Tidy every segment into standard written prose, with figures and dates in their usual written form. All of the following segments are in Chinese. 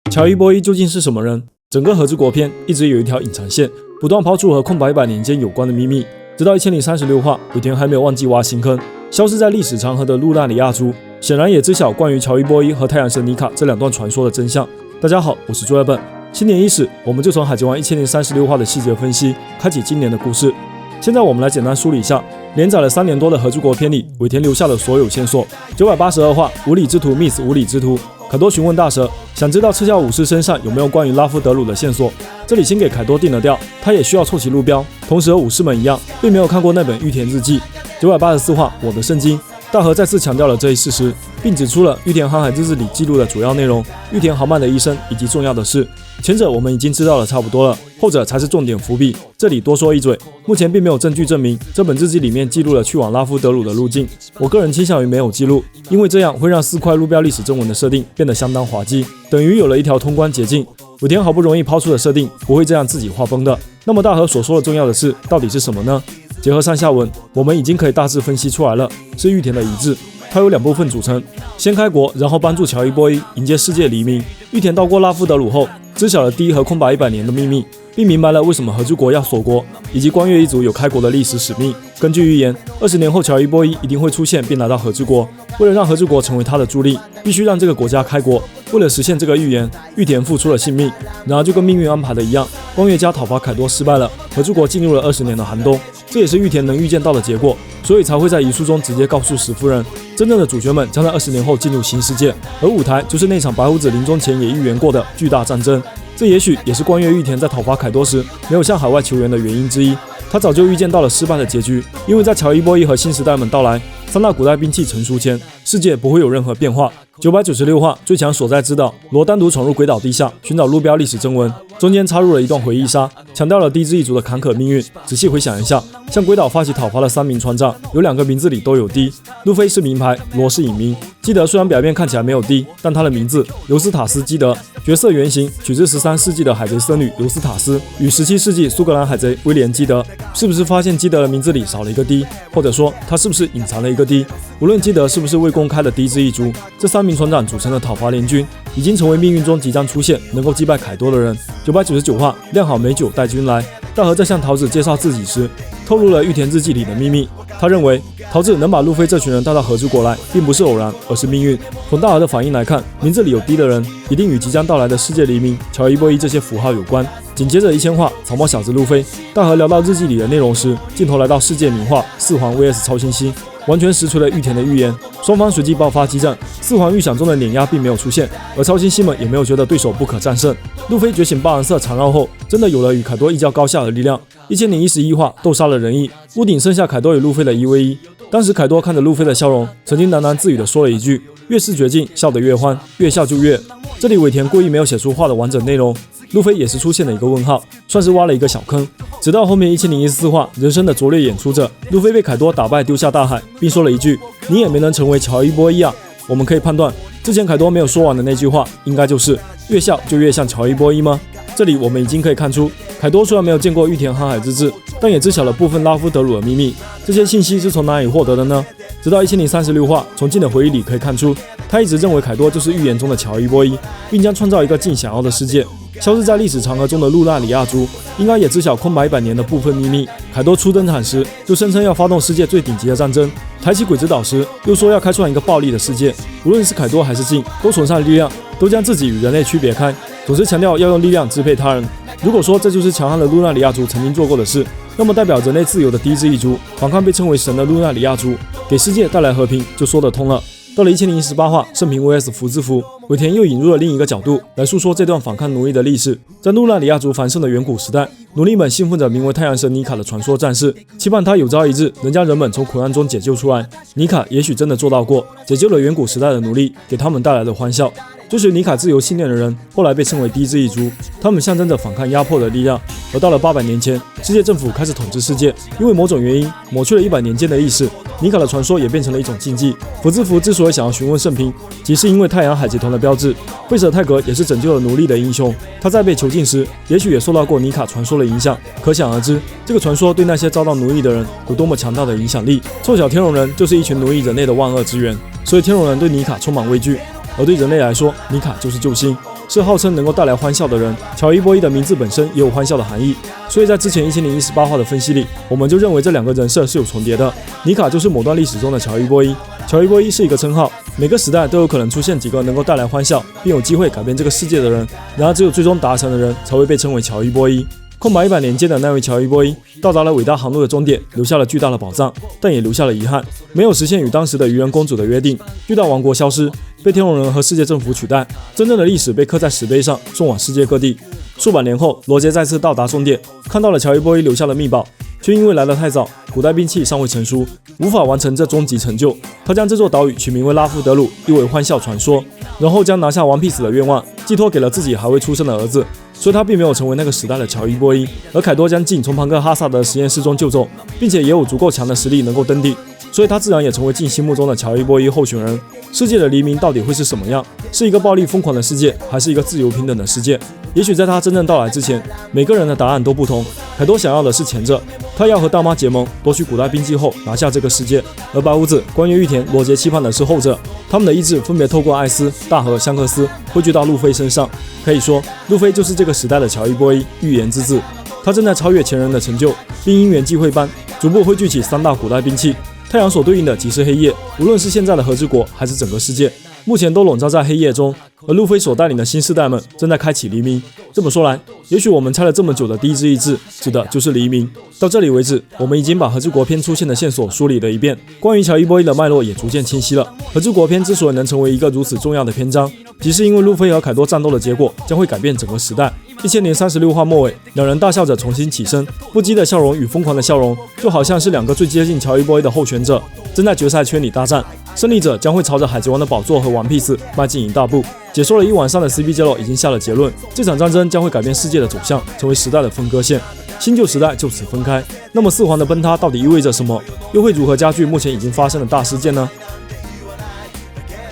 乔伊波伊究竟是什么人？整个和之国篇一直有一条隐藏线，不断抛出和空白100年间有关的秘密。直到1036话，尾田还没有忘记挖新坑。消失在历史长河的露娜里亚珠，显然也知晓关于乔伊波伊和太阳神妮卡这两段传说的真相。大家好，我是朱爱笨。新年伊始，我们就从海贼王1036话的细节分析开启今年的故事。现在我们来简单梳理一下连载了3年多的和之国篇里，尾田留下的所有线索。982话，无理之徒 Miss 无理之徒。凯多询问大蛇，想知道赤鞘武士身上有没有关于拉夫德鲁的线索。这里先给凯多定了调，他也需要凑齐路标，同时和武士们一样，并没有看过那本玉田日记。984话，我的圣经。大河再次强调了这一事实，并指出了玉田航海日志里记录的主要内容，玉田豪曼的一生以及重要的事。前者我们已经知道了差不多了，后者才是重点伏笔。这里多说一嘴，目前并没有证据证明这本日记里面记录了去往拉夫德鲁的路径。我个人倾向于没有记录，因为这样会让4块路标历史正文的设定变得相当滑稽，等于有了一条通关捷径。尾田好不容易抛出的设定不会这样自己画崩的。那么大河所说的重要的事到底是什么呢？结合上下文，我们已经可以大致分析出来了，是玉田的遗志。它有2部分组成，先开国，然后帮助乔伊波伊迎接世界黎明。玉田到过拉夫德鲁后，知晓了第一和空白100年的秘密，并明白了为什么和之国要锁国，以及光月一族有开国的历史使命。根据预言，20年后乔伊波伊一定会出现并来到和之国。为了让和之国成为他的助力，必须让这个国家开国。为了实现这个预言，玉田付出了性命。然而就跟命运安排的一样，光月家讨伐凯多失败了，和之国进入了20年的寒冬。这也是玉田能预见到的结果，所以才会在遗书中直接告诉石夫人，真正的主角们将在20年后进入新世界，而舞台就是那场白胡子临终前也预言过的巨大战争。这也许也是光月玉田在讨伐凯多时没有向海外求援的原因之一。他早就预见到了失败的结局，因为在乔伊波伊和新时代们到来，3大古代兵器成熟前，世界不会有任何变化。996话，最强所在之岛，罗单独闯入鬼岛地下寻找路标历史正文，中间插入了一段回忆杀，强调了低之一族的坎坷命运。仔细回想一下，向鬼岛发起讨伐的3名船长，有2个名字里都有 D， 路飞是名牌，罗是隐名。基德虽然表面看起来没有 D， 但他的名字尤斯塔斯基德，角色原型取自13世纪的海贼僧侣尤斯塔斯，与17世纪苏格兰海贼威廉基德。是不是发现基德的名字里少了一个 D， 或者说他是不是隐藏了一个 D？ 无论基德是不是未公开的 D 之一族，这3名船长组成的讨伐联军已经成为命运中即将出现能够击败凯多的人。999话，酿好美酒带军来。大河在向桃子介绍自己时，透露了玉田日记里的秘密。他认为桃子能把路飞这群人带到和之国来，并不是偶然，而是命运。从大河的反应来看，名字里有 D 的人一定与即将到来的世界黎明、乔伊波伊这些符号有关。紧接着1000话，草帽小子路飞。大河聊到日记里的内容时，镜头来到世界名画四皇 vs 超新星，完全实锤了玉田的预言。双方随即爆发激战，四皇预想中的碾压并没有出现，而超新星们也没有觉得对手不可战胜。路飞觉醒霸王色缠绕后，真的有了与凯多一较高下的力量。1011话，斗杀了仁义，屋顶剩下凯多与路飞的1v1。当时凯多看着路飞的笑容，曾经喃喃自语地说了一句：越是绝境，笑得越欢，越笑就越。这里尾田故意没有写出话的完整内容，路飞也是出现了一个问号，算是挖了一个小坑。直到后面1014话，人生的拙劣演出者路飞被凯多打败丢下大海，并说了一句：你也没能成为乔伊波伊啊。我们可以判断，之前凯多没有说完的那句话，应该就是越笑就越像乔伊波伊吗？这里我们已经可以看出，凯多虽然没有见过玉田航海日志，但也知晓了部分拉夫德鲁的秘密。这些信息是从哪里获得的呢？直到1036话，从镜的回忆里可以看出，他一直认为凯多就是预言中的乔伊波伊，并将创造一个镜想要的世界。消失在历史长河中的露娜里亚珠应该也知晓空白100年的部分秘密。凯多初登场时就声称要发动世界最顶级的战争，抬起鬼之岛时又说要开创一个暴力的世界。无论是凯多还是镜，都崇尚力量，都将自己与人类区别开，总是强调要用力量支配他人。如果说这就是强悍的露娜里亚族曾经做过的事，那么代表人类自由的第一之一族反抗被称为神的露娜里亚族，给世界带来和平，就说得通了。到了1018话，圣平 vs 福之福，尾田又引入了另一个角度来述说这段反抗奴役的历史。在露娜里亚族繁盛的远古时代，奴隶们信奉着名为太阳神妮卡的传说战士，期盼他有朝一日能将人们从苦难中解救出来。妮卡也许真的做到过，解救了远古时代的奴隶，给他们带来了欢笑。追随妮卡自由信念的人，后来被称为低之一族，他们象征着反抗压迫的力量。而到了800年前，世界政府开始统治世界，因为某种原因抹去了100年间的意识，妮卡的传说也变成了一种禁忌。福之福之所以想要询问圣平，即是因为太阳海贼团的标志。贝舍泰格也是拯救了奴隶的英雄，他在被囚禁时，也许也受到过妮卡传说的影响。可想而知，这个传说对那些遭到奴役的人有多么强大的影响力。臭小天龙人就是一群奴役人类的万恶之源，所以天龙人对妮卡充满畏惧。而对人类来说，妮卡就是救星。是号称能够带来欢笑的人。乔伊波伊的名字本身也有欢笑的含义，所以在之前1018话的分析里，我们就认为这两个人设是有重叠的。尼卡就是某段历史中的乔伊波伊，乔伊波伊是一个称号，每个时代都有可能出现几个能够带来欢笑并有机会改变这个世界的人，然而只有最终达成的人才会被称为乔伊波伊。空白100年间的那位乔伊波伊到达了伟大航路的终点，留下了巨大的宝藏，但也留下了遗憾，没有实现与当时的鱼人公主的约定。巨大王国消失，被天龙人和世界政府取代，真正的历史被刻在石碑上，送往世界各地。数百年后，罗杰再次到达终点，看到了乔伊波伊留下的秘宝，却因为来得太早，古代兵器尚未成熟，无法完成这终极成就。他将这座岛屿取名为拉夫德鲁，意为欢笑传说，然后将拿下One Piece的愿望寄托给了自己还未出生的儿子。所以他并没有成为那个时代的乔伊波伊，而凯多将镜从庞克哈萨德的实验室中救走，并且也有足够强的实力能够登顶，所以他自然也成为镜心目中的乔伊波伊候选人。世界的黎明到底会是什么样？是一个暴力疯狂的世界，还是一个自由平等的世界？也许在他真正到来之前，每个人的答案都不同。凯多想要的是前者，他要和大妈结盟，夺取古代兵器后拿下这个世界；而白胡子、关于玉田、罗杰期盼的是后者，他们的意志分别透过艾斯、大和、香克斯汇聚到路飞身上。可以说，路飞就是这个时代的乔伊波伊，预言之子。他正在超越前人的成就，并因缘际会般逐步汇聚起3大古代兵器。太阳所对应的即是黑夜，无论是现在的和之国还是整个世界，目前都笼罩在黑夜中，而路飞所带领的新世代们正在开启黎明。这么说来，也许我们猜了这么久的第一只意志，指的就是黎明。到这里为止，我们已经把和之国篇出现的线索梳理了一遍，关于乔伊波伊的脉络也逐渐清晰了。和之国篇之所以能成为一个如此重要的篇章，即是因为路飞和凯多战斗的结果将会改变整个时代。1000年36话末尾，两人大笑着重新起身，不羁的笑容与疯狂的笑容，就好像是两个最接近乔伊波伊的候选者，正在决赛圈里大战。胜利者将会朝着海贼王的宝座和One Piece迈进一大步。解说了一晚上的 CP0 已经下了结论，这场战争将会改变世界的走向，成为时代的分割线，新旧时代就此分开。那么四皇的崩塌到底意味着什么？又会如何加剧目前已经发生的大事件呢？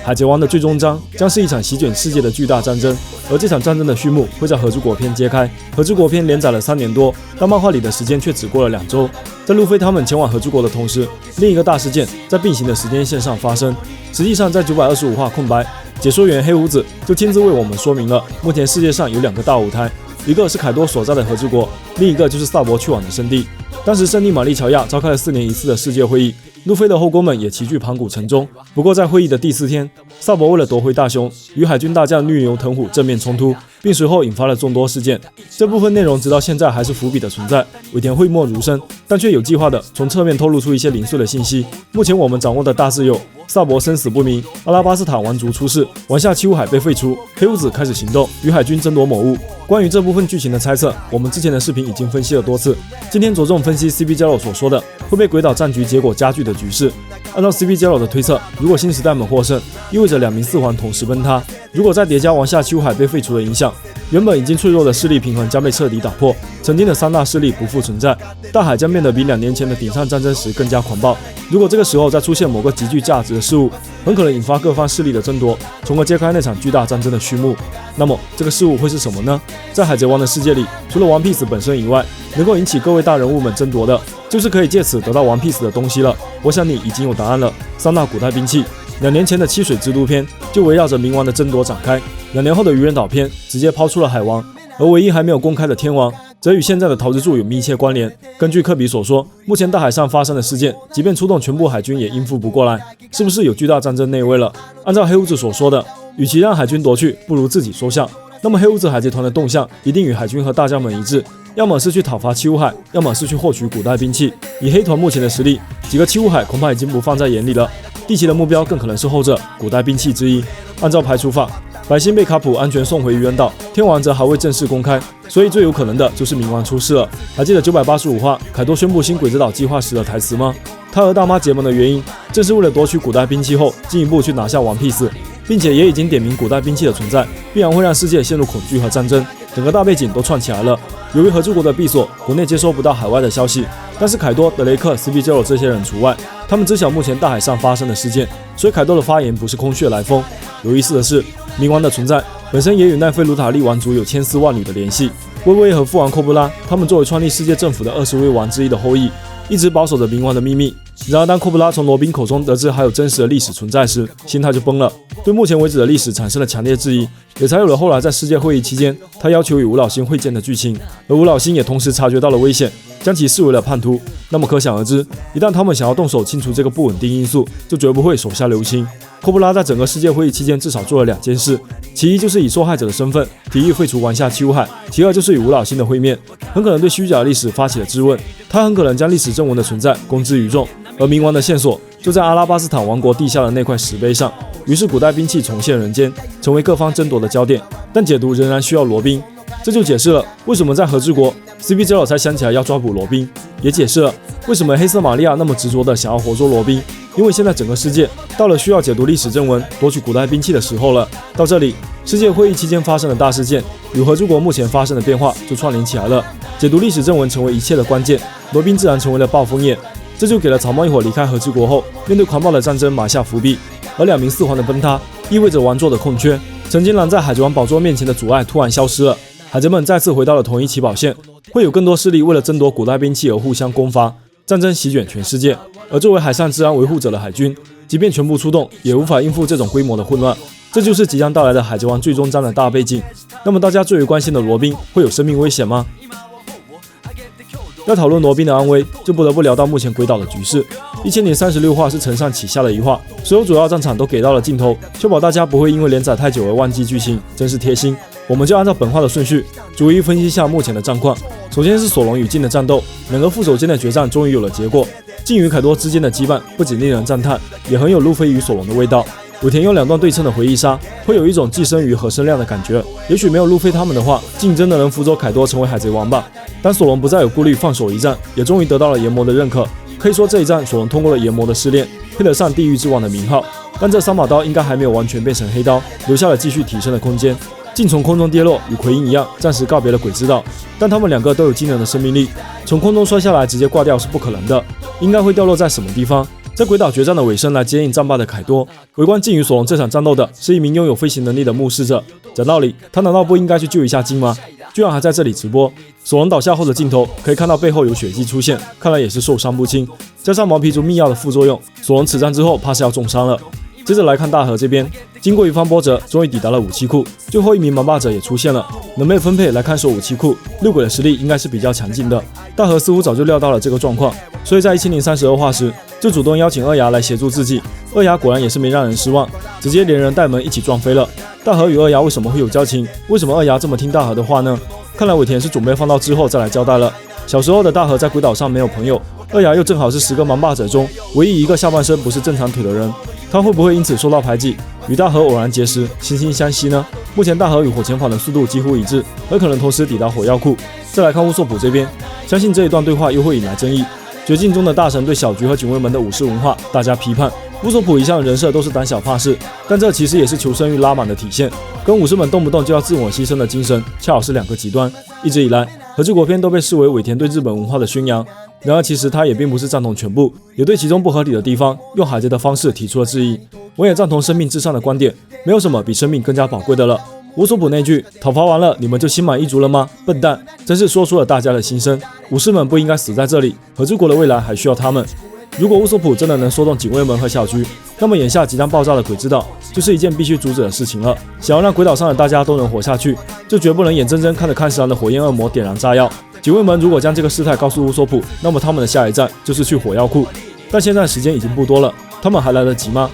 海贼王的最终章将是一场席卷世界的巨大战争，而这场战争的序幕会在和之国篇揭开。和之国篇连载了3年多，但漫画里的时间却只过了2周。在路飞他们前往和之国的同时，另一个大事件在并行的时间线上发生。实际上，在925话空白，解说员黑胡子就亲自为我们说明了，目前世界上有2个大舞台，一个是凯多所在的和之国，另一个就是萨博去往的圣地。当时圣地玛丽乔亚召开了4年一次的世界会议，路飞的后宫们也齐聚盘古城中。不过在会议的第4天，萨博为了夺回大雄，与海军大将绿牛藤虎正面冲突，并随后引发了众多事件。这部分内容直到现在还是伏笔的存在，尾田讳莫如深，但却有计划的从侧面透露出一些零碎的信息。目前我们掌握的大致有：萨博生死不明，阿拉巴斯塔王族出事，王下七武海被废除，黑屋子开始行动，与海军争夺某物。关于这部分剧情的猜测，我们之前的视频已经分析了多次，今天着重分析 CP0 所说的会被鬼岛战局结果加剧的局势。按照 CP0 的推测，如果新时代们获胜，意味着2名四皇同时崩塌。如果再叠加王下七武海被废除的影响，原本已经脆弱的势力平衡将被彻底打破，曾经的3大势力不复存在，大海将变得比2年前的顶上战争时更加狂暴。如果这个时候再出现某个极具价值的事物，很可能引发各方势力的争夺，从而揭开那场巨大战争的序幕。那么这个事物会是什么呢？在海贼王的世界里，除了One Piece本身以外，能够引起各位大人物们争夺的，就是可以借此得到One Piece的东西了。我想你已经有答案了，3大古代兵器。2年前的七水之都篇就围绕着冥王的争夺展开，2年后的愚人岛篇直接抛出了海王，而唯一还没有公开的天王则与现在的桃之助有密切关联。根据科比所说，目前大海上发生的事件，即便出动全部海军也应付不过来，是不是有巨大战争内卫了？按照黑屋子所说的，与其让海军夺去，不如自己收下。那么黑屋子海贼团的动向一定与海军和大将们一致，要么是去讨伐七武海，要么是去获取古代兵器。以黑团目前的实力，几个七武海恐怕已经不放在眼里了。地奇的目标更可能是后者，古代兵器之一。按照排除法，白星被卡普安全送回愚人岛，天王则还未正式公开，所以最有可能的就是冥王出事了。还记得985话凯多宣布新鬼子岛计划时的台词吗？他和大妈结盟的原因，正是为了夺取古代兵器后，进一步去拿下One Piece，并且也已经点明古代兵器的存在必然会让世界陷入恐惧和战争，整个大背景都串起来了。由于合诸国的闭锁，国内接收不到海外的消息，但是凯多、德雷克、CP0 这些人除外，他们知晓目前大海上发生的事件，所以凯多的发言不是空穴来风。有意思的是，冥王的存在本身也与奈菲鲁塔利王族有千丝万缕的联系。薇薇和父王寇布拉，他们作为创立世界政府的20位王之一的后裔，一直保守着冥王的秘密，然而当库布拉从罗宾口中得知还有真实的历史存在时，心态就崩了，对目前为止的历史产生了强烈质疑，也才有了后来在世界会议期间他要求与吴老星会见的剧情。而吴老星也同时察觉到了危险，将其视为了叛徒。那么可想而知，一旦他们想要动手清除这个不稳定因素，就绝不会手下留情。库布拉在整个世界会议期间至少做了2件事，其一就是以受害者的身份提议废除玩下七武海，其二就是与吴老星的会面，很可能对虚假历史发起了质问，他很可能将历史正文的存在公之于众。而冥王的线索就在阿拉巴斯坦王国地下的那块石碑上，于是古代兵器重现人间，成为各方争夺的焦点。但解读仍然需要罗宾，这就解释了为什么在和之国 CP0 才想起来要抓捕罗宾，也解释了为什么黑色玛利亚那么执着的想要活捉罗宾。因为现在整个世界到了需要解读历史正文、夺取古代兵器的时候了。到这里，世界会议期间发生的大事件与和之国目前发生的变化就串联起来了。解读历史正文成为一切的关键，罗宾自然成为了暴风眼。这就给了草帽一伙离开和之国后面对狂暴的战争埋下伏笔。而2名四皇的崩塌意味着王座的空缺，曾经拦在海贼王宝座面前的阻碍突然消失了，海贼们再次回到了同一起跑线，会有更多势力为了争夺古代兵器而互相攻伐，战争席卷全世界。而作为海上治安维护者的海军，即便全部出动，也无法应付这种规模的混乱。这就是即将到来的海贼王最终章的大背景。那么大家最为关心的罗宾会有生命危险吗？要讨论罗宾的安危，就不得不聊到目前鬼岛的局势。1036话是承上启下的一话，所有主要战场都给到了镜头，确保大家不会因为连载太久而忘记剧情，真是贴心。我们就按照本话的顺序，逐一分析一下目前的战况。首先是索隆与镜的战斗，两个副手间的决战终于有了结果。镜与凯多之间的羁绊不仅令人赞叹，也很有路飞与索隆的味道。尾田用2段对称的回忆杀，会有一种寄生于和生亮的感觉。也许没有路飞他们的话，镜真的能辅佐凯多成为海贼王吧。但索隆不再有顾虑，放手一战，也终于得到了研磨的认可。可以说这一战，索隆通过了研磨的试炼，配得上地狱之王的名号。但这3把刀应该还没有完全变成黑刀，留下了继续提升的空间。镜从空中跌落，与奎因一样，暂时告别了鬼之岛。但他们2个都有惊人的生命力，从空中摔下来直接挂掉是不可能的，应该会掉落在什么地方。在鬼岛决战的尾声来接应战罢的凯多，围观镜与索隆这场战斗的是一名拥有飞行能力的目视者。讲道理，他难道不应该去救一下镜吗？居然还在这里直播。索隆倒下后的镜头可以看到背后有血迹出现，看来也是受伤不轻。加上毛皮族密钥的副作用，索隆此战之后怕是要重伤了。接着来看大河这边，经过一番波折，终于抵达了武器库，最后一名盲霸者也出现了。能被分配来看守武器库，六鬼的实力应该是比较强劲的。大河似乎早就料到了这个状况，所以在1032话时就主动邀请二牙来协助自己。二牙果然也是没让人失望，直接连人带门一起撞飞了。大河与二牙为什么会有交情？为什么二牙这么听大河的话呢？看来尾田是准备放到之后再来交代了。小时候的大河在鬼岛上没有朋友，二牙又正好是10个盲霸者中唯一一个下半身不是正常腿的人，他会不会因此受到排挤，与大河偶然结识，惺惺相惜呢？目前大河与火前坊的速度几乎一致，很可能同时抵达火药库。再来看乌索普这边，相信这一段对话又会引来争议。绝境中的大神对小菊和警卫门的武士文化大加批判，乌索普一向人设都是胆小怕事，但这其实也是求生欲拉满的体现，跟武士们动不动就要自我牺牲的精神恰好是2个极端。一直以来和之国篇都被视为尾田对日本文化的宣扬，然而其实他也并不是赞同全部，也对其中不合理的地方用海贼的方式提出了质疑。我也赞同生命至上的观点，没有什么比生命更加宝贵的了。乌索普那句讨伐完了你们就心满意足了吗？笨蛋，真是说出了大家的心声。武士们不应该死在这里，和之国的未来还需要他们。如果乌索普真的能说动警卫门和小菊，那么眼下即将爆炸的鬼之岛就是一件必须阻止的事情了。想要让鬼岛上的大家都能活下去，就绝不能眼睁睁看着看守的火焰恶魔点燃炸药。警卫门如果将这个事态告诉乌索普，那么他们的下一站就是去火药库。但现在时间已经不多了，他们还来得及吗？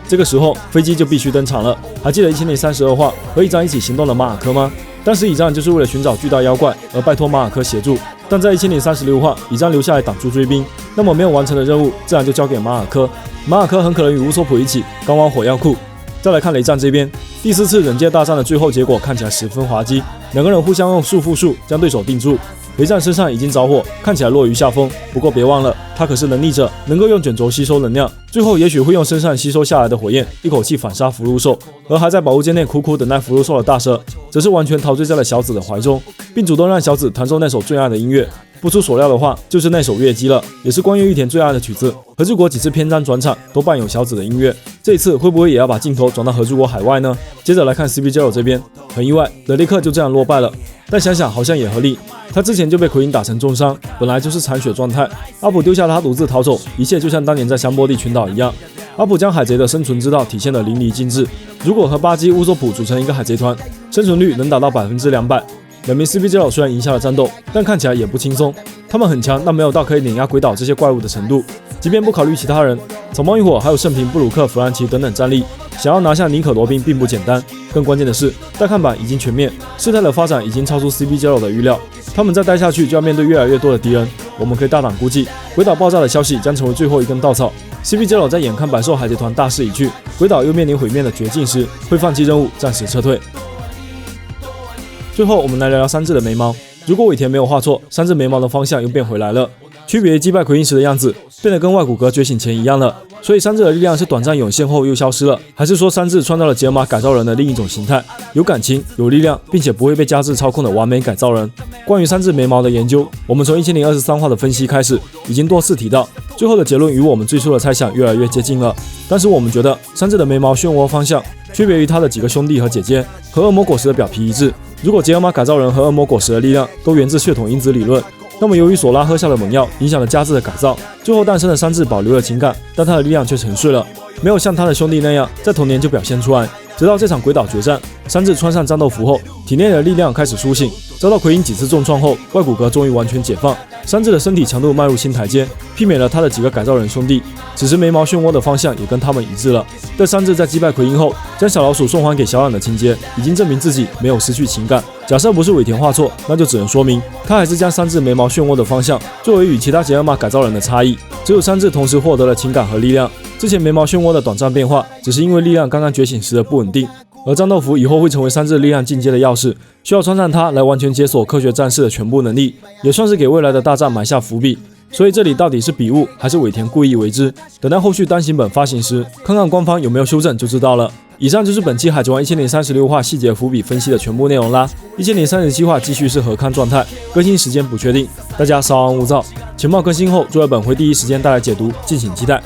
这个时候飞机就必须登场了。还记得1032话和乙章一起行动的马尔科吗？当时乙章就是为了寻找巨大妖怪而拜托马尔科协助，但在1036话乙章留下来挡住追兵，那么没有完成的任务自然就交给马尔科。马尔科很可能与乌索普一起赶往火药库。再来看雷战这边，第4次忍界大战的最后结果看起来十分滑稽，2个人互相用束缚术将对手定住。雷战身上已经着火，看起来落于下风，不过别忘了他可是能力者，能够用卷轴吸收能量，最后也许会用身上吸收下来的火焰一口气反杀福禄寿。而还在宝物间内苦苦等待福禄寿的大蛇则是完全陶醉在了小紫的怀中，并主动让小紫弹奏那首最爱的音乐。不出所料的话，就是那首《月姬》了，也是关于玉田最爱的曲子。和之国几次篇章转场都伴有小紫的音乐，这一次会不会也要把镜头转到和之国海外呢？接着来看 CP0 这边，很意外，德雷克就这样落败了，但想想好像也合理。他之前就被奎因打成重伤，本来就是残血状态。阿普丢下他独自逃走，一切就像当年在香波地群岛一样。阿普将海贼的生存之道体现得淋漓尽致。如果和巴基、乌索普组成一个海贼团，生存率能达到200%。两名 CP0 虽然赢下了战斗，但看起来也不轻松。他们很强，但没有到可以碾压鬼岛这些怪物的程度。即便不考虑其他人，草帽一伙还有圣平、布鲁克、弗兰奇等等战力，想要拿下尼可罗宾并不简单。更关键的是，待看板已经全面，事态的发展已经超出 CP0 的预料。他们再待下去就要面对越来越多的敌人。我们可以大胆估计，鬼岛爆炸的消息将成为最后一根稻草。CP0 在眼看百兽海贼团大势已去，鬼岛又面临毁灭的绝境时，会放弃任务，暂时撤退。最后，我们来聊聊三治的眉毛。如果尾田没有画错，三治眉毛的方向又变回来了，区别击败奎因时的样子，变得跟外骨骼觉醒前一样了。所以三治的力量是短暂涌现后又消失了，还是说三治创造了杰尔玛改造人的另一种形态，有感情、有力量，并且不会被加治操控的完美改造人？关于三治眉毛的研究，我们从1023话的分析开始，已经多次提到，最后的结论与我们最初的猜想越来越接近了。但是我们觉得三治的眉毛漩涡方向区别于他的几个兄弟和姐姐，和恶魔果实的表皮一致。如果杰尔玛改造人和恶魔果实的力量都源自血统因子理论，那么由于索拉喝下了猛药，影响了加治的改造，最后诞生的三治保留了情感，但他的力量却沉睡了，没有像他的兄弟那样在童年就表现出来。直到这场鬼岛决战，三治穿上战斗服后，体内的力量开始苏醒，遭到奎因几次重创后，外骨骼终于完全解放，三治的身体强度迈入新台阶，媲美了他的几个改造人兄弟。此时眉毛漩涡的方向也跟他们一致了。但三治在击败奎因后，将小老鼠送还给小朗的情节，已经证明自己没有失去情感。假设不是尾田画错，那就只能说明他还是将三治眉毛漩涡的方向作为与其他杰尔玛改造人的差异。只有三治同时获得了情感和力量。之前眉毛漩涡的短暂变化，只是因为力量刚刚觉醒时的不稳定。而战斗服以后会成为三治力量进阶的钥匙，需要穿上它来完全解锁科学战士的全部能力，也算是给未来的大战埋下伏笔。所以这里到底是笔误还是尾田故意为之？等待后续单行本发行时，看看官方有没有修正就知道了。以上就是本期海贼王1036话细节伏笔分析的全部内容啦。1037话继续是合刊状态，更新时间不确定，大家稍安勿躁。情报更新后，作为本会第一时间带来解读，敬请期待。